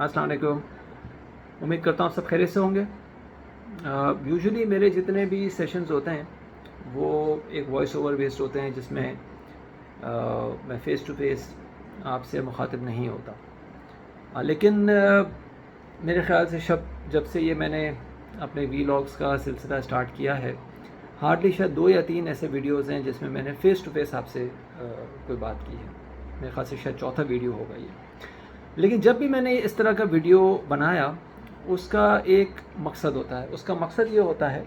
السلام علیکم. امید کرتا ہوں آپ سب خیریت سے ہوں گے. یوزلی میرے جتنے بھی سیشنز ہوتے ہیں وہ ایک وائس اوور بیسڈ ہوتے ہیں جس میں میں فیس ٹو فیس آپ سے مخاطب نہیں ہوتا. لیکن میرے خیال سے جب سے یہ میں نے اپنے وی لاگس کا سلسلہ اسٹارٹ کیا ہے، ہارڈلی شاید 2 یا 3 ایسے ویڈیوز ہیں جس میں میں نے فیس ٹو فیس آپ سے کوئی بات کی ہے. میرے خیال سے شاید چوتھا ویڈیو ہوگا یہ. لیکن جب بھی میں نے اس طرح کا ویڈیو بنایا اس کا ایک مقصد ہوتا ہے. اس کا مقصد یہ ہوتا ہے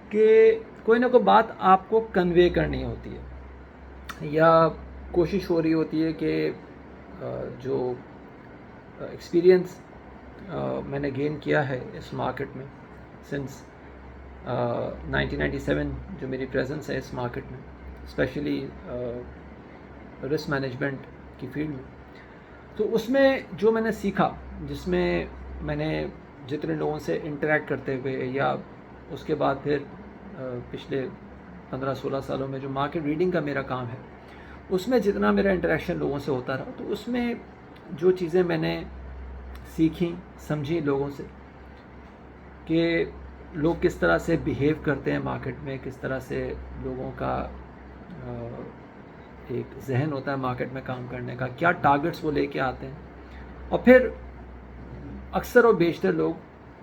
کہ کوئی نہ کوئی بات آپ کو کنوے کرنی ہوتی ہے، یا کوشش ہو رہی ہوتی ہے کہ جو ایکسپیرینس میں نے گین کیا ہے اس مارکیٹ میں سنس 1997 جو میری پریزنس ہے اس مارکیٹ میں، اسپیشلی رسک مینجمنٹ کی فیلڈ میں، تو اس میں جو میں نے سیکھا، جس میں میں نے جتنے لوگوں سے انٹریکٹ کرتے ہوئے، یا اس کے بعد پھر پچھلے 15-16 سالوں میں جو مارکیٹ ریڈنگ کا میرا کام ہے، اس میں جتنا میرا انٹریکشن لوگوں سے ہوتا رہا، تو اس میں جو چیزیں میں نے سیکھیں سمجھی لوگوں سے کہ لوگ کس طرح سے بیہیو کرتے ہیں مارکیٹ میں، کس طرح سے لوگوں کا ایک ذہن ہوتا ہے مارکیٹ میں کام کرنے کا، کیا ٹارگٹس وہ لے کے آتے ہیں، اور پھر اکثر و بیشتر لوگ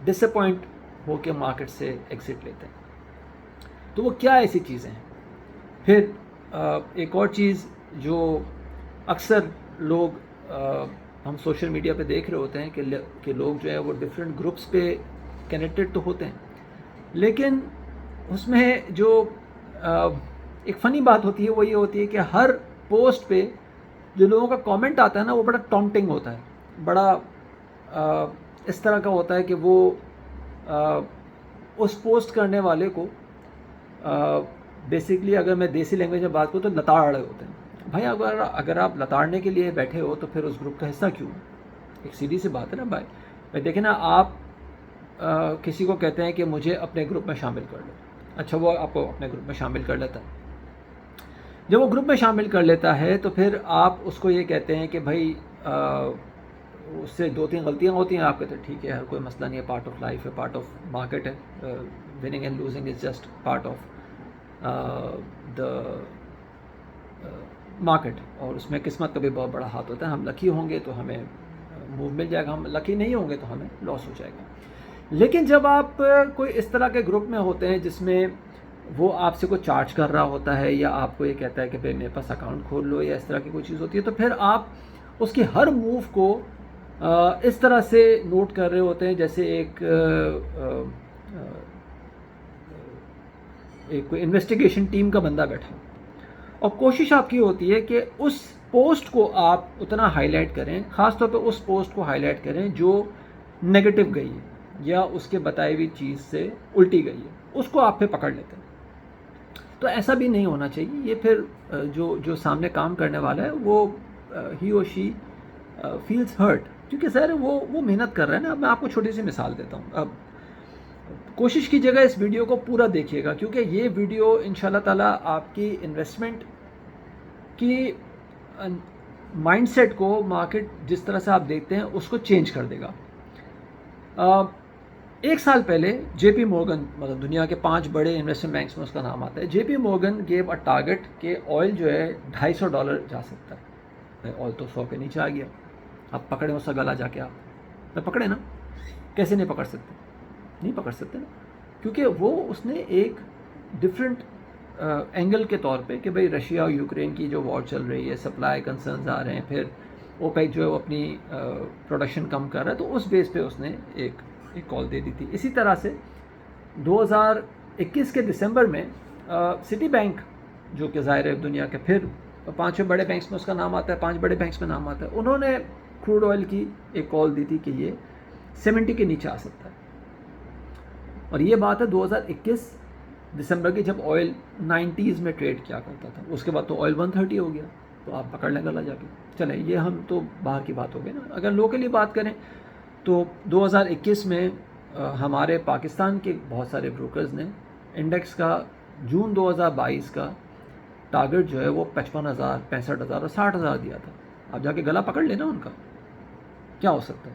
ڈس اپوائنٹ ہو کے مارکیٹ سے ایگزٹ لیتے ہیں. تو وہ کیا ایسی چیزیں ہیں. پھر ایک اور چیز جو اکثر لوگ ہم سوشل میڈیا پہ دیکھ رہے ہوتے ہیں کہ لوگ جو ہے وہ ڈفرینٹ گروپس پہ کنیکٹڈ تو ہوتے ہیں، لیکن اس میں جو ایک فنی بات ہوتی ہے وہ یہ ہوتی ہے کہ ہر پوسٹ پہ جو لوگوں کا کامنٹ آتا ہے نا، وہ بڑا ٹانٹنگ ہوتا ہے، بڑا اس طرح کا ہوتا ہے کہ وہ اس پوسٹ کرنے والے کو بیسکلی، اگر میں دیسی لینگویج میں بات کروں تو لتاڑ رہے ہوتے ہیں. بھائی اگر آپ لتاڑنے کے لیے بیٹھے ہو تو پھر اس گروپ کا حصہ کیوں؟ ایک سیدھی سی بات ہے نا بھائی دیکھیں نا، آپ کسی کو کہتے ہیں کہ مجھے اپنے گروپ میں شامل کر لو. اچھا، وہ آپ کو اپنے گروپ میں شامل کر لیتا ہے. جب وہ گروپ میں شامل کر لیتا ہے تو پھر آپ اس کو یہ کہتے ہیں کہ بھائی اس سے 2-3 غلطیاں ہوتی ہیں، آپ کہتے ہیں ٹھیک ہے، ہر کوئی مسئلہ نہیں ہے، پارٹ آف لائف ہے، پارٹ آف مارکیٹ ہے، winning and losing is just part of the market, اور اس میں قسمت کا بھی بہت بڑا ہاتھ ہوتا ہے. ہم لکی ہوں گے تو ہمیں موو مل جائے گا، ہم لکی نہیں ہوں گے تو ہمیں لاس ہو جائے گا. لیکن جب آپ کوئی اس طرح کے گروپ میں ہوتے ہیں جس میں وہ آپ سے کوئی چارج کر رہا ہوتا ہے، یا آپ کو یہ کہتا ہے کہ بھائی میرے پاس اکاؤنٹ کھول لو، یا اس طرح کی کوئی چیز ہوتی ہے، تو پھر آپ اس کی ہر موو کو اس طرح سے نوٹ کر رہے ہوتے ہیں جیسے ایک کوئی انویسٹیگیشن ٹیم کا بندہ بیٹھا، اور کوشش آپ کی ہوتی ہے کہ اس پوسٹ کو آپ اتنا ہائی لائٹ کریں، خاص طور پہ اس پوسٹ کو ہائی لائٹ کریں جو نگیٹو گئی ہے یا اس کے بتائی ہوئی چیز سے الٹی گئی ہے، اس کو آپ پہ پکڑ لیتے ہیں. تو ایسا بھی نہیں ہونا چاہیے. یہ پھر جو سامنے کام کرنے والا ہے وہ ہی اور شی فیلز ہرٹ، کیونکہ سر وہ محنت کر رہا ہے نا. اب میں آپ کو چھوٹی سی مثال دیتا ہوں. اب کوشش کیجیے گا اس ویڈیو کو پورا دیکھیے گا، کیونکہ یہ ویڈیو انشاءاللہ تعالیٰ آپ کی انویسٹمنٹ کی مائنڈ سیٹ کو، مارکیٹ جس طرح سے آپ دیکھتے ہیں اس کو چینج کر دے گا. 1 سال پہلے جے پی مورگن، مطلب دنیا کے 5 بڑے انویسٹمنٹ بینکس میں اس کا نام آتا ہے، J P Morgan gave a target کہ آئل جو ہے $250 جا سکتا ہے. آئل تو 100 کے نیچے آ گیا. آپ پکڑیں اس کا گلا جا کے، آپ پکڑے نا؟ کیسے نہیں پکڑ سکتے؟ نہیں پکڑ سکتے نا، کیونکہ وہ اس نے ایک ڈفرینٹ اینگل کے طور پہ کہ بھئی رشیا اور یوکرین کی جو وار چل رہی ہے، سپلائی کنسرنز آ رہے ہیں، پھر اوپیک جو ہے وہ اپنی پروڈکشن کم کر رہا ہے، تو اس بیس پہ اس نے ایک کال دے دی تھی. اسی طرح سے 2021 کے دسمبر میں سٹی بینک، جو کہ ظاہر ہے دنیا کے پھر 5 بڑے بینکس میں اس کا نام آتا ہے، 5 بڑے بینکس میں نام آتا ہے، انہوں نے کروڈ آئل کی ایک کال دی تھی کہ یہ 70 کے نیچے آ سکتا ہے. اور یہ بات ہے 2021 دسمبر کی، جب آئل 90s میں ٹریڈ کیا کرتا تھا. اس کے بعد تو آئل 130 ہو گیا، تو آپ پکڑ لیں گلا جا کے. چلیں، یہ ہم تو باہر کی بات ہو گئی نا. اگر لوکلی بات کریں تو 2021 میں ہمارے پاکستان کے بہت سارے بروکرز نے انڈیکس کا جون 2022 کا ٹارگٹ جو ہے وہ 55,000، 65,000 اور 60,000 دیا تھا. آپ جا کے گلا پکڑ لینا ان کا، کیا ہو سکتا ہے.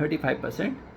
35%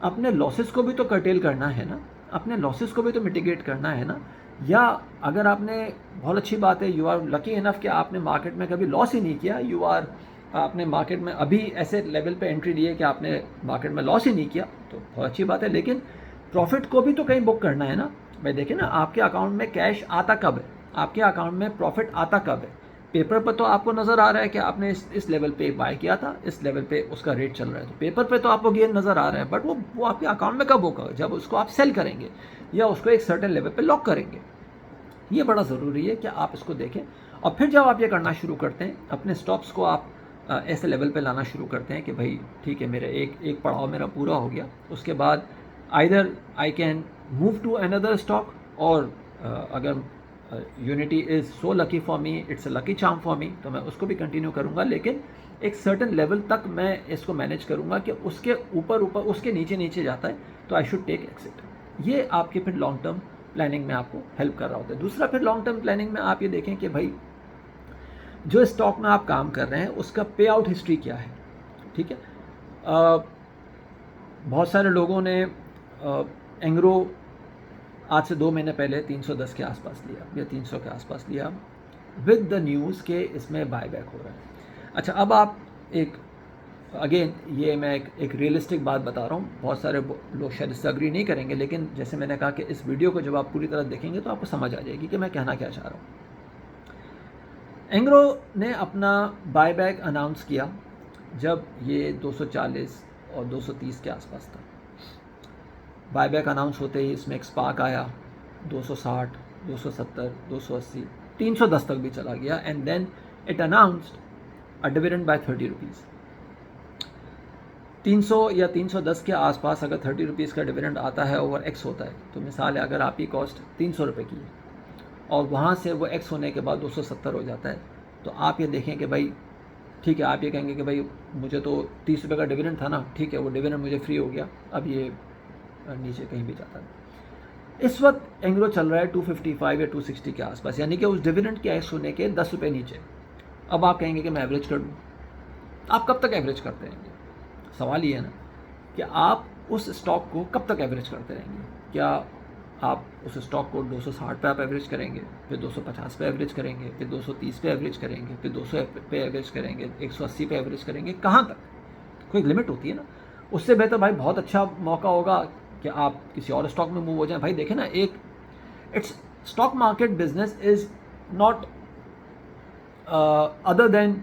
اپنے لاسز کو بھی تو کرٹیل کرنا ہے نا, اپنے لاسز کو بھی تو میٹیگیٹ کرنا ہے نا. یا اگر آپ نے, بہت اچھی بات ہے, یو آر لکی انف کہ آپ نے مارکیٹ میں کبھی لاس ہی نہیں کیا, آپ نے مارکیٹ میں ابھی ایسے لیول پہ انٹری لی ہے کہ آپ نے مارکیٹ میں لاس ہی نہیں کیا, تو بہت اچھی بات ہے. لیکن پروفٹ کو بھی تو کہیں بک کرنا ہے نا بھائی. دیکھیں نا آپ کے اکاؤنٹ میں کیش آتا کب ہے, آپ کے اکاؤنٹ میں پروفٹ آتا کب ہے. پیپر پر تو آپ کو نظر آ رہا ہے کہ آپ نے اس لیول پہ بائی کیا تھا, اس لیول پہ اس کا ریٹ چل رہا ہے, تو پیپر پہ تو آپ کو گین نظر آ رہا ہے. بٹ وہ آپ کے اکاؤنٹ میں کب ہوگا, جب اس کو آپ سیل کریں گے یا اس کو ایک سرٹن لیول پہ لاک کریں گے. یہ بڑا ضروری ہے کہ آپ اس کو دیکھیں. اور پھر جب آپ یہ کرنا شروع کرتے ہیں, اپنے سٹاپس کو آپ ایسے لیول پہ لانا شروع کرتے ہیں کہ بھائی ٹھیک ہے, میرا ایک پڑاؤ میرا پورا ہو گیا, اس کے بعد either I can move to another stock, اور اگر Unity is so lucky for me, it's a lucky charm for me, تو میں اس کو بھی کنٹینیو کروں گا. لیکن ایک سرٹن لیول تک میں اس کو مینیج کروں گا کہ اس کے اوپر اس کے نیچے جاتا ہے تو آئی شوڈ ٹیک ایکسٹ. یہ آپ کے پھر لانگ ٹرم پلاننگ میں آپ کو ہیلپ کر رہا ہوتا ہے. دوسرا پھر لانگ ٹرم پلاننگ میں آپ یہ دیکھیں کہ بھائی جو اسٹاک میں آپ کام کر رہے ہیں اس کا پے آؤٹ ہسٹری کیا ہے. ٹھیک ہے, بہت سارے لوگوں نے اینگرو آج سے 2 مہینے پہلے 310 کے آس پاس لیا یا 300 کے آس پاس لیا ود دا نیوز کہ اس میں بائی بیک ہو رہا ہے. اچھا, اب آپ اگین یہ میں ایک ریئلسٹک بات بتا رہا ہوں, بہت سارے لوگ شاید اس سے اگری نہیں کریں گے, لیکن جیسے میں نے کہا کہ اس ویڈیو کو جب آپ پوری طرح دیکھیں گے تو آپ کو سمجھ آ جائے گی کہ میں کہنا کیا چاہ رہا ہوں. اینگرو نے اپنا بائی بیک اناؤنس کیا جب یہ 240 اور 230 کے آس پاس تھا. بائی بیک اناؤنس ہوتے ہی اس میں ایک اسپارک آیا, 260, 270, 280, 310 تک بھی چلا گیا. And then it announced a dividend by 30 rupees. 300 یا 310 کے آس پاس اگر 30 روپیز کا ڈویڈنڈ آتا ہے, اوور ایکس ہوتا ہے, تو مثال ہے اگر آپ کی کاسٹ 300 روپے کی ہے اور وہاں سے وہ ایکس ہونے کے بعد 270 ہو جاتا ہے, تو آپ یہ دیکھیں کہ بھائی ٹھیک ہے, آپ یہ کہیں گے کہ بھائی مجھے تو 30 روپے کا ڈویڈنڈ تھا نا, ٹھیک ہے وہ ڈویڈنڈ مجھے فری ہو گیا, اب یہ نیچے کہیں بھی جاتا ہے. اس وقت اینگرو چل رہا ہے 255 یا 260 کے آس پاس, یعنی کہ اس ڈویڈنڈ کے ایکس ہونے کے 10 روپے نیچے. اب آپ کہیں گے کہ میں ایوریج کر دوں. آپ کب تک ایوریج کرتے رہیں گے؟ سوال یہ ہے نا کہ آپ اس اسٹاک کو کب تک ایوریج کرتے رہیں گے. کیا آپ اس اسٹاک کو 260 پہ آپ ایوریج کریں گے, پھر 250 پہ ایوریج کریں گے, پھر 230 پہ ایوریج کریں گے, پھر 200 پہ ایوریج کریں گے, 180 پہ ایوریج کریں گے, کہاں تک؟ کوئی لمٹ ہوتی ہے نا. اس سے بہتر بھائی بہت اچھا موقع ہوگا کہ آپ کسی اور اسٹاک میں موو ہو جائیں. بھائی دیکھیں نا, it's stock market business is not other than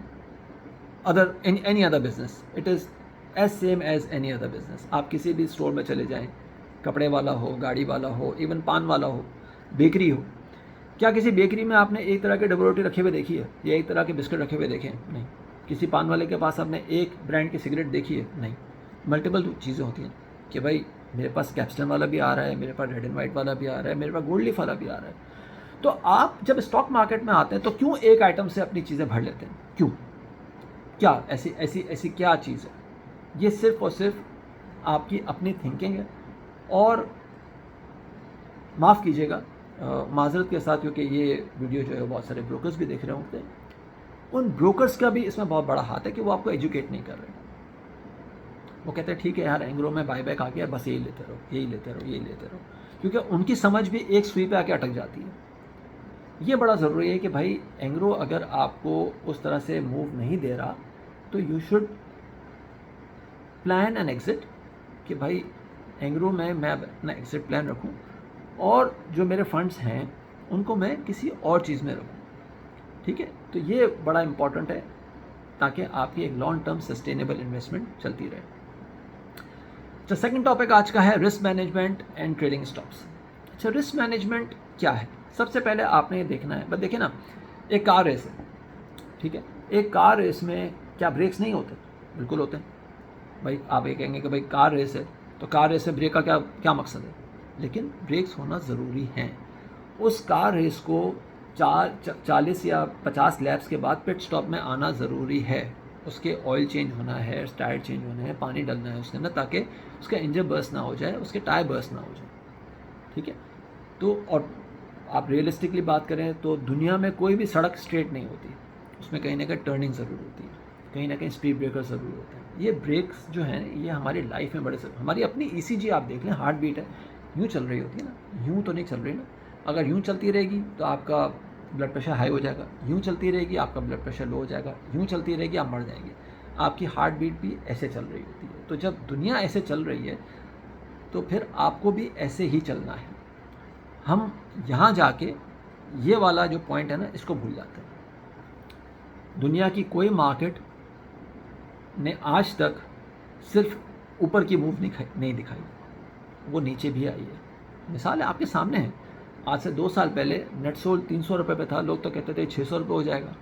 any other business. It is as same as any other business. آپ کسی بھی اسٹور میں چلے جائیں, کپڑے والا ہو, گاڑی والا ہو, ایون پان والا ہو, بیکری ہو. کیا کسی بیکری میں آپ نے ایک طرح کے ڈبل روٹی رکھے ہوئے دیکھی ہے یا ایک طرح کے بسکٹ رکھے ہوئے دیکھے ہیں؟ نہیں. کسی پان والے کے پاس آپ نے ایک برانڈ کی سگریٹ دیکھی ہے؟ نہیں. ملٹیپل چیزیں ہوتی ہیں کہ بھائی میرے پاس کیپسٹن والا بھی آ رہا ہے, میرے پاس ریڈ اینڈ وائٹ والا بھی آ رہا ہے, میرے پاس گولڈ لیف والا بھی آ رہا ہے. تو آپ جب اسٹاک مارکیٹ میں آتے ہیں تو کیوں ایک آئٹم سے اپنی چیزیں بھر لیتے ہیں؟ کیوں؟ کیا ایسی کیا چیز ہے؟ یہ صرف اور صرف آپ کی اپنی تھنکنگ ہے. اور معاف کیجیے گا معذرت کے ساتھ, کیونکہ یہ ویڈیو جو ہے بہت سارے بروکرز بھی دیکھ رہے ہوتے ہیں, ان بروکرز کا بھی اس میں بہت بڑا ہاتھ ہے کہ وہ آپ کو ایجوکیٹ نہیں کر رہے. وہ کہتے ہیں ٹھیک ہے یار اینگرو میں بائی بیک آ گیا, بس یہی لیتے رہو, یہی لیتے رہو, یہی لیتے رہو, کیونکہ ان کی سمجھ بھی ایک سوئی پہ آ کے اٹک جاتی ہے. یہ بڑا ضروری ہے کہ بھائی اینگرو اگر آپ کو اس طرح سے موو نہیں دے رہا تو you should plan and exit, کہ بھائی اینگرو میں اپنا ایگزٹ پلان رکھوں اور جو میرے فنڈس ہیں ان کو میں کسی اور چیز میں رکھوں. ٹھیک ہے, تو یہ بڑا امپورٹنٹ ہے تاکہ آپ کی ایک لانگ ٹرم سسٹینیبل انویسٹمنٹ چلتی رہے. اچھا, سیکنڈ ٹاپک آج کا ہے risk management and trading stops. اچھا, رسک مینجمنٹ کیا ہے؟ سب سے پہلے آپ نے یہ دیکھنا ہے, بس دیکھیں نا, ایک کار ریس ہے. ٹھیک ہے, ایک کار ریس میں کیا بریکس نہیں ہوتے؟ بالکل ہوتے ہیں. بھائی آپ یہ کہیں گے کہ بھائی کار ریس ہے تو کار ریس میں بریک کا کیا مقصد ہے؟ لیکن بریکس ہونا ضروری ہیں. اس کار ریس کو 40 یا 50 لیپس کے بعد پٹ اسٹاپ میں آنا ضروری ہے. اس کے آئل چینج ہونا ہے, ٹائر چینج ہونا ہے, پانی ڈلنا ہے اس کے اندر تاکہ اس کا انجن برسٹ نہ ہو جائے, اس کے ٹائر برسٹ نہ ہو جائے. ٹھیک ہے, تو اور آپ ریئلسٹکلی بات کریں تو دنیا میں کوئی بھی سڑک اسٹریٹ نہیں ہوتی, اس میں کہیں نہ کہیں ٹرننگ ضرور ہوتی ہے, کہیں نہ کہیں اسپیڈ بریکر ضرور ہوتے ہیں. یہ بریکس جو ہیں یہ ہماری لائف میں بڑے ہماری اپنی ECG آپ دیکھ لیں، ہارٹ بیٹ ہے یوں چل رہی ہوتی ہے نا، یوں تو نہیں چل رہی نا. اگر یوں چلتی رہے گی تو آپ کا بلڈ پریشر ہائی ہو جائے گا، یوں چلتی رہے گی آپ کا بلڈ پریشر لو ہو جائے گا، یوں چلتی رہے گی آپ مر جائیں گے. آپ کی ہارٹ بیٹ بھی ایسے چل رہی ہوتی ہے. تو جب دنیا ایسے چل رہی ہے تو پھر آپ کو بھی ایسے ہی چلنا ہے. ہم یہاں جا کے یہ والا جو پوائنٹ ہے نا اس کو بھول جاتے ہیں. دنیا کی کوئی مارکیٹ نے آج تک صرف اوپر کی موو نہیں دکھائی، وہ نیچے بھی آئی ہے. مثال ہے آپ کے سامنے ہے. آج سے 2 سال پہلے نیٹ سول 300 روپے پہ تھا، لوگ تو کہتے تھے 600 روپے ہو جائے گا.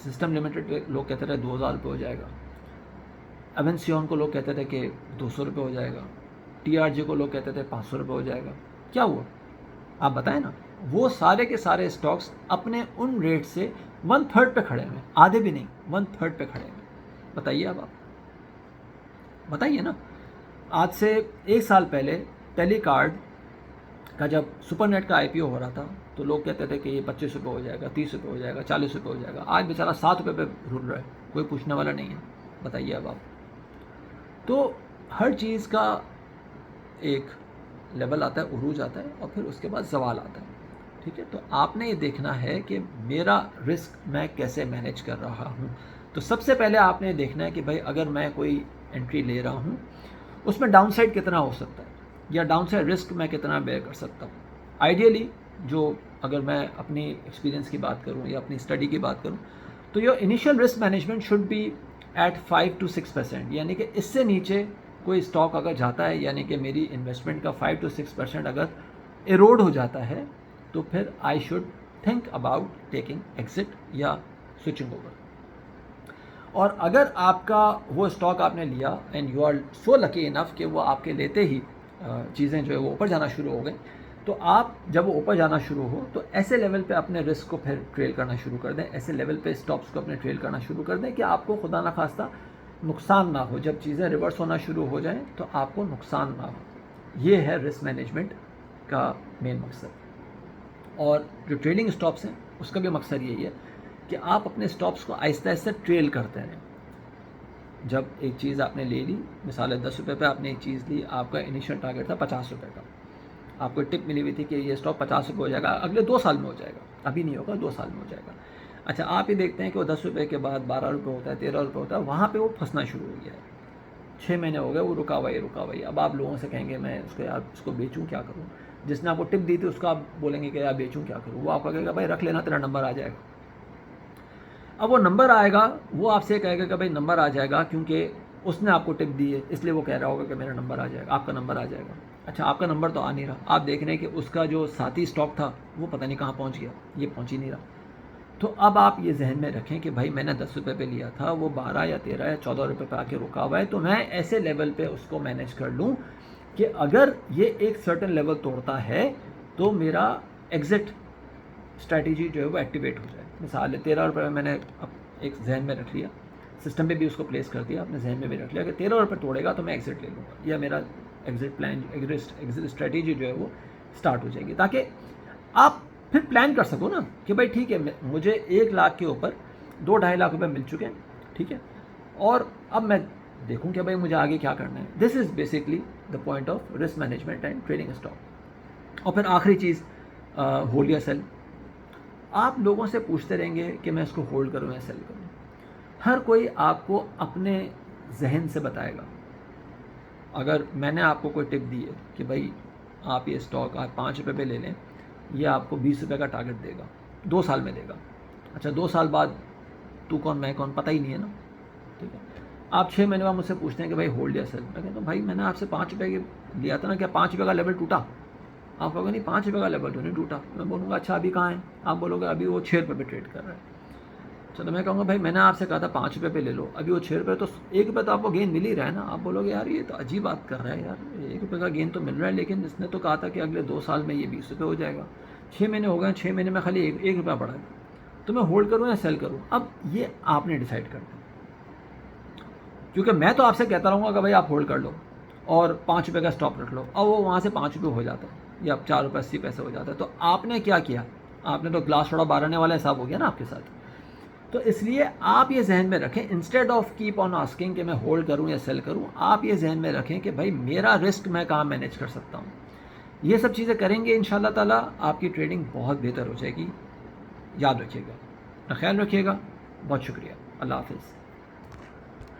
سسٹم لمیٹڈ پہ لوگ کہتے تھے 2000 روپے ہو جائے گا. ایونسیون کو لوگ کہتے تھے کہ 200 روپے ہو جائے گا. TRG کو لوگ کہتے تھے 500 روپے ہو جائے گا. کیا ہوا آپ بتائیں نا. وہ سارے کے سارے اسٹاکس اپنے ان ریٹ سے 1/3 پہ کھڑے ہوئے، آدھے بھی نہیں 1/3 پہ کھڑے ہوئے. بتائیے اب آپ بتائیے نا. آج سے 1 سال پہلے ٹیلی کارڈ کا جب سپر نیٹ کا IPO ہو رہا تھا تو لوگ کہتے تھے کہ یہ 25 روپے ہو جائے گا، 30 روپے ہو جائے گا، 40 روپے ہو جائے گا. آج بیچارہ 7 روپے پہ رول رہا ہے، کوئی پوچھنے والا نہیں ہے. بتائیے اب آپ. تو ہر چیز کا ایک لیول آتا ہے، عروج آتا ہے، اور پھر اس کے بعد زوال آتا ہے. ٹھیک ہے. تو آپ نے یہ دیکھنا ہے کہ میرا رسک میں کیسے مینیج کر رہا ہوں. تو سب سے پہلے آپ نے دیکھنا ہے کہ بھائی اگر میں کوئی انٹری لے رہا ہوں اس میں ڈاؤن سائڈ کتنا ہو سکتا ہے، یا ڈاؤن سائڈ رسک میں کتنا بیئر کر سکتا ہوں. آئیڈیلی جو اگر میں اپنی ایکسپیرینس کی بات کروں یا اپنی اسٹڈی کی بات کروں تو یہ initial risk management should be at 5 to 6%. یعنی کہ اس سے نیچے کوئی اسٹاک اگر جاتا ہے، یعنی کہ میری انویسٹمنٹ کا 5 to 6% اگر ایروڈ ہو جاتا ہے تو پھر I should think about taking exit یا سوئچنگ اوور. اور اگر آپ کا وہ اسٹاک آپ نے لیا and you are so lucky enough کہ وہ آپ کے لیتے ہی چیزیں جو ہے وہ اوپر جانا شروع ہو گئیں، تو آپ جب وہ اوپر جانا شروع ہو تو ایسے لیول پہ اپنے رسک کو پھر ٹریل کرنا شروع کر دیں. ایسے لیول پہ اسٹاپس کو اپنے ٹریل کرنا شروع کر دیں کہ آپ کو خدا نخواستہ نقصان نہ ہو. جب چیزیں ریورس ہونا شروع ہو جائیں تو آپ کو نقصان نہ ہو. یہ ہے رسک مینجمنٹ کا مین مقصد. اور جو ٹریلنگ اسٹاپس ہیں اس کا بھی مقصد یہی ہے کہ آپ اپنے اسٹاپس کو آہستہ آہستہ ٹریل کرتے رہیں. جب ایک چیز آپ نے لے لی، مثال ہے 10 روپے پہ آپ نے ایک چیز لی، آپ کا انیشیل ٹارگیٹ تھا 50 روپے کا، آپ کو ٹپ ملی ہوئی تھی کہ یہ اسٹاک 50 روپے ہو جائے گا، اگلے 2 سال میں ہو جائے گا. ابھی نہیں ہوگا، 2 سال میں ہو جائے گا. اچھا آپ یہ دیکھتے ہیں کہ وہ 10 روپے کے بعد 12 روپے ہوتا ہے، 13 روپے ہوتا ہے، وہاں پہ وہ پھنسنا شروع ہو گیا ہے. 6 مہینے ہو گئے وہ رکا ہوا ہی. اب آپ لوگوں سے کہیں گے میں اس کو یار اس کو بیچوں کیا کروں. جس نے آپ کو ٹپ دی تھی اس کو آپ بولیں گے کہ یار بیچوں کیا کروں. وہ آپ کو کہے گا بھائی رکھ لینا تیرا نمبر آ جائے گا. اب وہ نمبر آئے گا، وہ آپ سے کہے گا کہ بھائی نمبر آ جائے گا کیونکہ اس نے آپ کو ٹپ دی ہے، اس لیے وہ کہہ رہا ہوگا کہ میرا نمبر آ جائے گا، آپ کا نمبر آ جائے گا. اچھا آپ کا نمبر تو آ نہیں رہا. آپ دیکھ رہے ہیں کہ اس کا جو ساتھی اسٹاک تھا وہ پتہ نہیں کہاں پہنچ گیا، یہ پہنچ ہی نہیں رہا. تو اب آپ یہ ذہن میں رکھیں کہ بھائی میں نے 10 روپے پہ لیا تھا، وہ 12 یا 13 یا 14 روپے پہ آ کے رکا ہوا ہے. تو میں ایسے لیول پہ اس کو مینیج کر لوں کہ اگر یہ ایک سرٹن لیول توڑتا ہے تو میرا ایگزٹ اسٹریٹجی جو ہے وہ ایکٹیویٹ ہو جائے. مثال ہے 13 روپے میں نے ایک ذہن میں رکھ لیا، سسٹم پہ بھی اس کو پلیس کر دیا، اپنے ذہن میں بھی رکھ لیا کہ 13 روپے توڑے گا تو میں ایگزٹ لے لوں گا، یا میرا ایگزٹ پلان ایگزٹ اسٹریٹجی جو ہے وہ اسٹارٹ ہو جائے گی. تاکہ آپ پھر پلان کر سکو نا کہ بھائی ٹھیک ہے مجھے 1 لاکھ کے اوپر 2-2.5 لاکھ روپے مل چکے ہیں، ٹھیک ہے، اور اب میں دیکھوں کہ بھائی مجھے آگے کیا کرنا ہے. This is basically the point of risk management and trading stock. اور پھر آخری چیز ہولڈ یا سیل. آپ لوگوں سے پوچھتے رہیں گے کہ میں اس کو ہولڈ کروں یا سیل کروں. ہر کوئی آپ کو اپنے ذہن سے بتائے گا. اگر میں نے آپ کو کوئی ٹپ دی ہے کہ بھائی آپ یہ اسٹاک آپ 5 روپے پہ لے لیں، یہ آپ کو 20 روپے کا ٹارگیٹ دے گا، 2 سال میں دے گا. اچھا 2 سال بعد تو کون میں کون پتہ ہی نہیں ہے نا. ٹھیک ہے. آپ 6 مہینے بعد مجھ سے پوچھتے ہیں کہ بھائی ہولڈ یا سیل. میں کہتا ہوں بھائی میں نے آپ سے 5 روپے لیا تھا نا، کیا 5 روپے کا لیول ٹوٹا؟ آپ کہو گے نہیں 5 روپے کا لیول تو نہیں ٹوٹا. میں بولوں گا اچھا ابھی کہاں ہے؟ آپ بولو گے ابھی وہ 6 روپے پہ ٹریڈ کر رہا ہے. اچھا تو میں کہوں گا بھائی میں نے آپ سے کہا تھا 5 روپے پہ لے لو، ابھی وہ 6 روپے، تو 1 روپے تو آپ کو گین مل ہی رہا ہے نا. آپ بولو گے یار یہ تو عجیب بات کر رہا ہے یار، 1 روپے کا گین تو مل رہا ہے، لیکن اس نے تو کہا تھا کہ اگلے 2 سال میں یہ 20 روپے ہو جائے گا. 6 مہینے ہو گئے، 6 مہینے میں خالی 1 روپیہ بڑھا ہے. تو میں ہولڈ کروں یا سیل کروں؟ اب یہ آپ نے ڈیسائیڈ کرنا ہے. کیونکہ میں تو آپ سے کہتا رہوں گا کہ بھائی آپ ہولڈ کر لو اور 5 روپے کا اسٹاپ رکھ لو، اور وہ وہاں سے 5 روپے ہو جاتا ہے یا 4 روپے 80 پیسے ہو جاتا ہے. تو آپ نے کیا کیا؟ آپ نے تو گلاس تھوڑا باہر آنے والا حساب ہو گیا نا آپ کے ساتھ. تو اس لیے آپ یہ ذہن میں رکھیں، instead of keep on asking کہ میں ہولڈ کروں یا سیل کروں، آپ یہ ذہن میں رکھیں کہ بھائی میرا رسک میں کہاں مینیج کر سکتا ہوں. یہ سب چیزیں کریں گے انشاءاللہ تعالیٰ آپ کی ٹریڈنگ بہت بہتر ہو جائے گی. یاد رکھیے گا، اپنا خیال رکھیے گا. بہت شکریہ. اللہ حافظ.